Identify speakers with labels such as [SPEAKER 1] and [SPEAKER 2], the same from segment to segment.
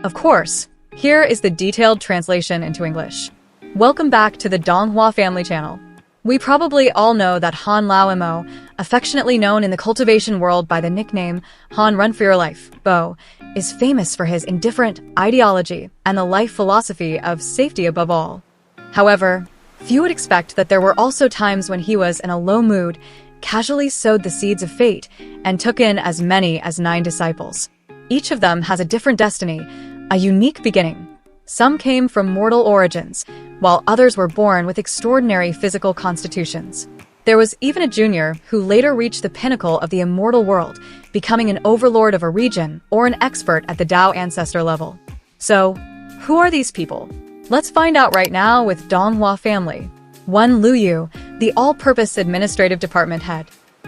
[SPEAKER 1] Of course, here is the detailed translation into English. Welcome back to the Donghua family channel. We probably all know that Han Lao Mo, affectionately known in the cultivation world by the nickname Han Run for Your Life, Bo, is famous for his indifferent ideology and the life philosophy of safety above all. However, few would expect that there were also times when he was in a low mood, casually sowed the seeds of fate, and took in as many as 9 disciples. Each of them has a different destiny, a unique beginning. Some came from mortal origins, while others were born with extraordinary physical constitutions. There was even a junior who later reached the pinnacle of the immortal world, becoming an overlord of a region or an expert at the Tao Ancestor level. So, who are these people? Let's find out right now with Donghua family. 1. Lu Yu, the all-purpose administrative department head.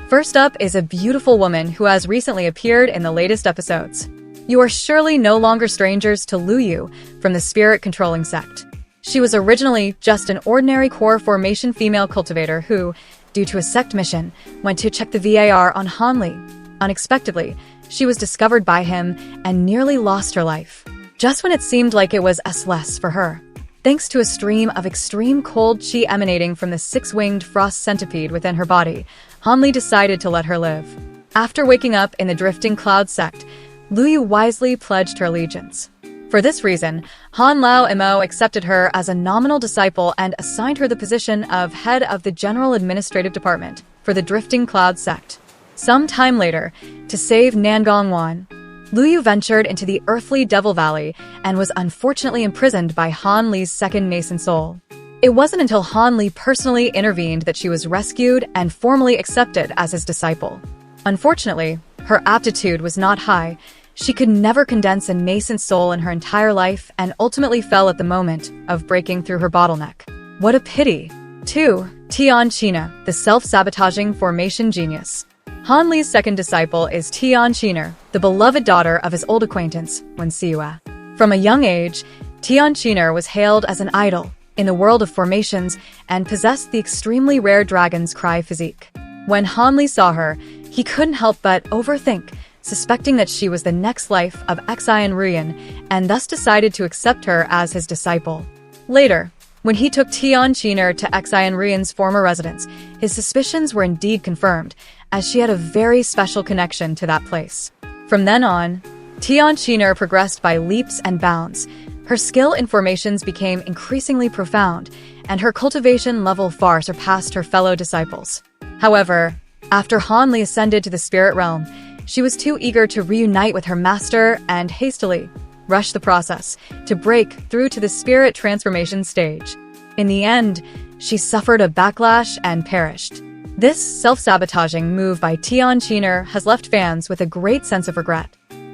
[SPEAKER 1] First up is a beautiful woman who has recently appeared in the latest episodes. You are surely no longer strangers to Lu Yu from the spirit-controlling sect. She was originally just an ordinary core formation female cultivator who, due to a sect mission, went to check the VAR on Han Li. Unexpectedly, she was discovered by him and nearly lost her life, just when it seemed like it was less for her. Thanks to a stream of extreme cold qi emanating from the 6-winged frost centipede within her body, Han Li decided to let her live. After waking up in the Drifting Cloud sect, Lu Yu wisely pledged her allegiance. For this reason, Han Lao Mo accepted her as a nominal disciple and assigned her the position of head of the General Administrative Department for the Drifting Cloud sect. Some time later, to save Nangong, Lu Yu ventured into the earthly Devil Valley and was unfortunately imprisoned by Han Li's second nascent soul. It wasn't until Han Li personally intervened that she was rescued and formally accepted as his disciple. Unfortunately, her aptitude was not high. She could never condense a nascent soul in her entire life and ultimately fell at the moment of breaking through her bottleneck. What a pity. 2. Tian China, the self-sabotaging formation genius. Han Li's second disciple is Tian Chiner, the beloved daughter of his old acquaintance, Wen Siua. From a young age, Tian Chiner was hailed as an idol in the world of formations and possessed the extremely rare dragon's cry physique. When Han Li saw her, he couldn't help but overthink, suspecting that she was the next life of Xian Ruyan, and thus decided to accept her as his disciple. Later, when he took Tian Chiner to Xian Ruyan's former residence, his suspicions were indeed confirmed, as she had a very special connection to that place. From then on, Tian Chiner progressed by leaps and bounds. Her skill in formations became increasingly profound, and her cultivation level far surpassed her fellow disciples. However, after Han Li ascended to the spirit realm, she was too eager to reunite with her master and hastily rushed the process to break through to the spirit transformation stage. In the end, she suffered a backlash and perished. This self-sabotaging move by Tian Chiner has left fans with a great sense of regret.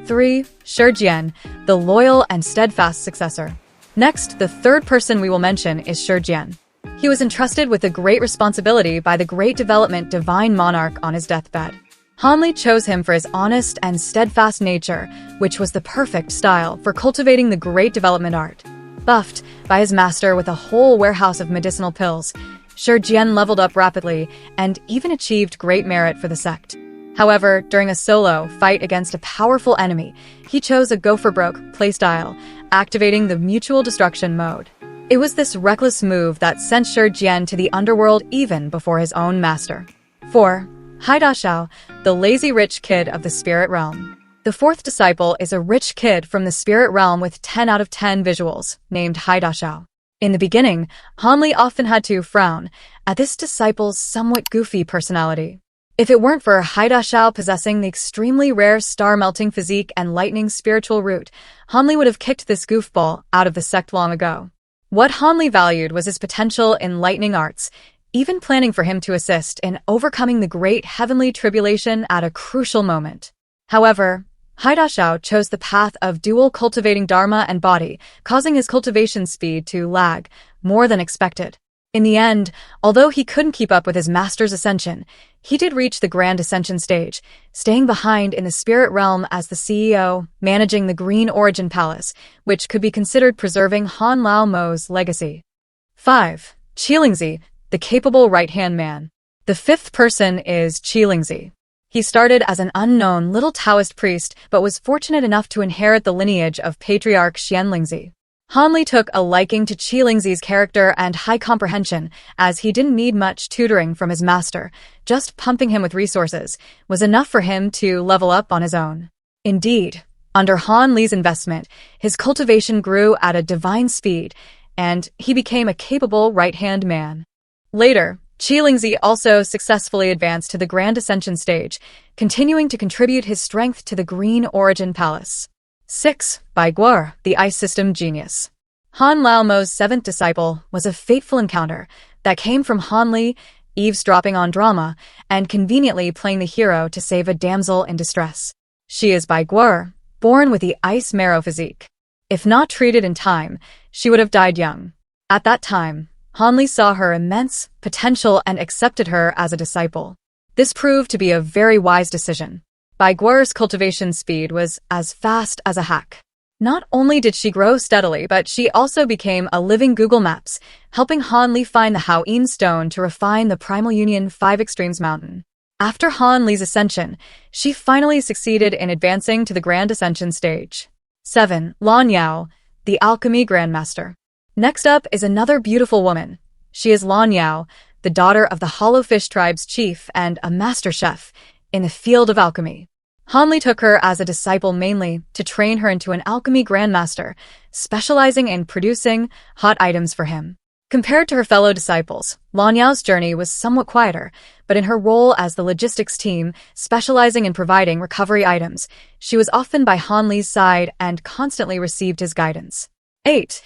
[SPEAKER 1] 3. Shi Jian, the loyal and steadfast successor. Next, the third person we will mention is Shi Jian. He was entrusted with a great responsibility by the Great Development Divine Monarch on his deathbed. Han Li chose him for his honest and steadfast nature, which was the perfect style for cultivating the Great Development art. Buffed by his master with a whole warehouse of medicinal pills, Shi Jian leveled up rapidly and even achieved great merit for the sect. However, during a solo fight against a powerful enemy, he chose a go-for-broke playstyle, activating the mutual destruction mode. It was this reckless move that sent Shi Jian to the underworld even before his own master. 4. Haida Xiao, the lazy rich kid of the spirit realm. The fourth disciple is a rich kid from the spirit realm with 10 out of 10 visuals, named Haida Xiao. In the beginning, Han Li often had to frown at this disciple's somewhat goofy personality. If it weren't for Haida Xiao possessing the extremely rare star-melting physique and lightning spiritual root, Han Li would have kicked this goofball out of the sect long ago. What Han Li valued was his potential in lightning arts, even planning for him to assist in overcoming the great heavenly tribulation at a crucial moment. However, Haida Xiao chose the path of dual cultivating Dharma and body, causing his cultivation speed to lag more than expected. In the end, although he couldn't keep up with his master's ascension, he did reach the Grand Ascension stage, staying behind in the spirit realm as the CEO, managing the Green Origin Palace, which could be considered preserving Han Lao Mo's legacy. 5. Qilingzi, the capable right-hand man. The fifth person is Qilingzi. He started as an unknown little Taoist priest but was fortunate enough to inherit the lineage of patriarch Xianlingzi. Han Li took a liking to Qilingzi's character and high comprehension, as he didn't need much tutoring from his master. Just pumping him with resources was enough for him to level up on his own. Indeed, under Han Li's investment, his cultivation grew at a divine speed, and he became a capable right-hand man. Later, Qilingzi also successfully advanced to the Grand Ascension stage, continuing to contribute his strength to the Green Origin Palace. 6. Bai Guo, the Ice System Genius. Han Laomo's seventh disciple was a fateful encounter that came from Han Li eavesdropping on drama and conveniently playing the hero to save a damsel in distress. She is Bai Guo, born with the ice marrow physique. If not treated in time, she would have died young. At that time, Han Li saw her immense potential and accepted her as a disciple. This proved to be a very wise decision. Bai Guo's cultivation speed was as fast as a hack. Not only did she grow steadily, but she also became a living Google Maps, helping Han Li find the Haoyin Stone to refine the Primal Union 5 Extremes Mountain. After Han Li's ascension, she finally succeeded in advancing to the Grand Ascension stage. 7. Lan Yao, the Alchemy Grandmaster. Next up is another beautiful woman. She is Lan Yao, the daughter of the Hollowfish tribe's chief and a master chef in the field of alchemy. Han Li took her as a disciple mainly to train her into an alchemy grandmaster, specializing in producing hot items for him. Compared to her fellow disciples, Lan Yao's journey was somewhat quieter, but in her role as the logistics team, specializing in providing recovery items, she was often by Han Li's side and constantly received his guidance. 8.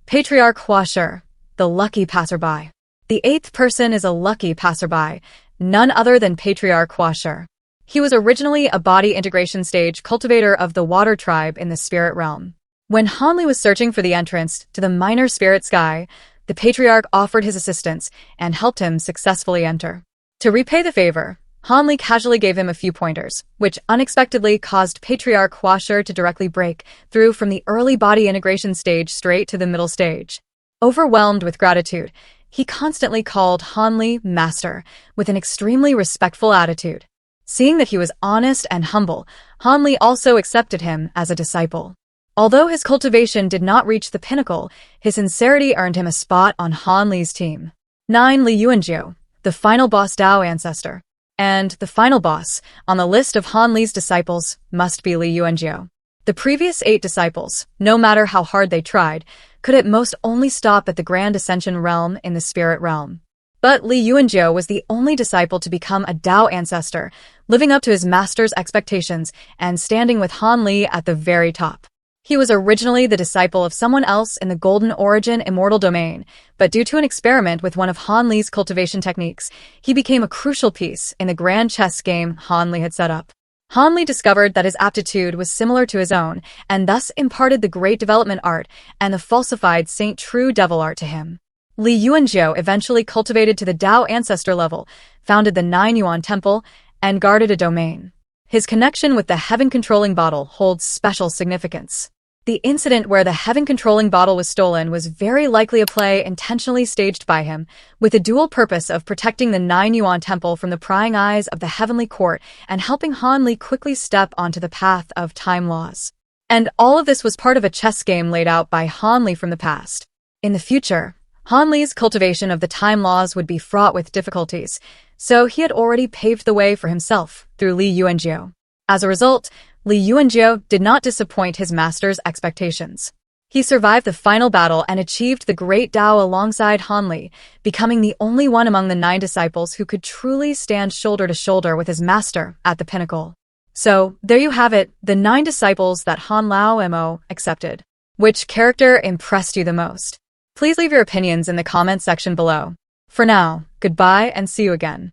[SPEAKER 1] Patriarch Hua Shi, the lucky passerby. The eighth person is a lucky passerby, none other than Patriarch Hua Shi. He was originally a body integration stage cultivator of the water tribe in the spirit realm. When Han Li was searching for the entrance to the minor spirit sky, the patriarch offered his assistance and helped him successfully enter. To repay the favor, Han Li casually gave him a few pointers, which unexpectedly caused Patriarch Hua Shi to directly break through from the early body integration stage straight to the middle stage. Overwhelmed with gratitude, he constantly called Han Li master with an extremely respectful attitude. Seeing that he was honest and humble, Han Li also accepted him as a disciple. Although his cultivation did not reach the pinnacle, his sincerity earned him a spot on Han Li's team. 9. Li Yuanjiu, the final boss Dao Ancestor. And the final boss on the list of Han Li's disciples must be Li Yuanjiu. The previous 8 disciples, no matter how hard they tried, could at most only stop at the Grand Ascension realm in the spirit realm. But Li Yuanjiu was the only disciple to become a Dao Ancestor, living up to his master's expectations and standing with Han Li at the very top. He was originally the disciple of someone else in the Golden Origin Immortal Domain, but due to an experiment with one of Han Li's cultivation techniques, he became a crucial piece in the grand chess game Han Li had set up. Han Li discovered that his aptitude was similar to his own, and thus imparted the Great Development Art and the falsified Saint True Devil Art to him. Li Yuanjiu eventually cultivated to the Dao Ancestor level, founded the 9 Yuan Temple, and guarded a domain. His connection with the Heaven-controlling bottle holds special significance. The incident where the Heaven-controlling bottle was stolen was very likely a play intentionally staged by him, with the dual purpose of protecting the 9 Yuan Temple from the prying eyes of the Heavenly Court and helping Han Li quickly step onto the path of time laws. And all of this was part of a chess game laid out by Han Li from the past. In the future, Han Li's cultivation of the time laws would be fraught with difficulties, so he had already paved the way for himself through Li Yuanjiu. As a result, Li Yuanjiu did not disappoint his master's expectations. He survived the final battle and achieved the Great Dao alongside Han Li, becoming the only one among the 9 disciples who could truly stand shoulder to shoulder with his master at the pinnacle. So, there you have it, the 9 disciples that Han Lao accepted. Which character impressed you the most? Please leave your opinions in the comments section below. For now, goodbye and see you again.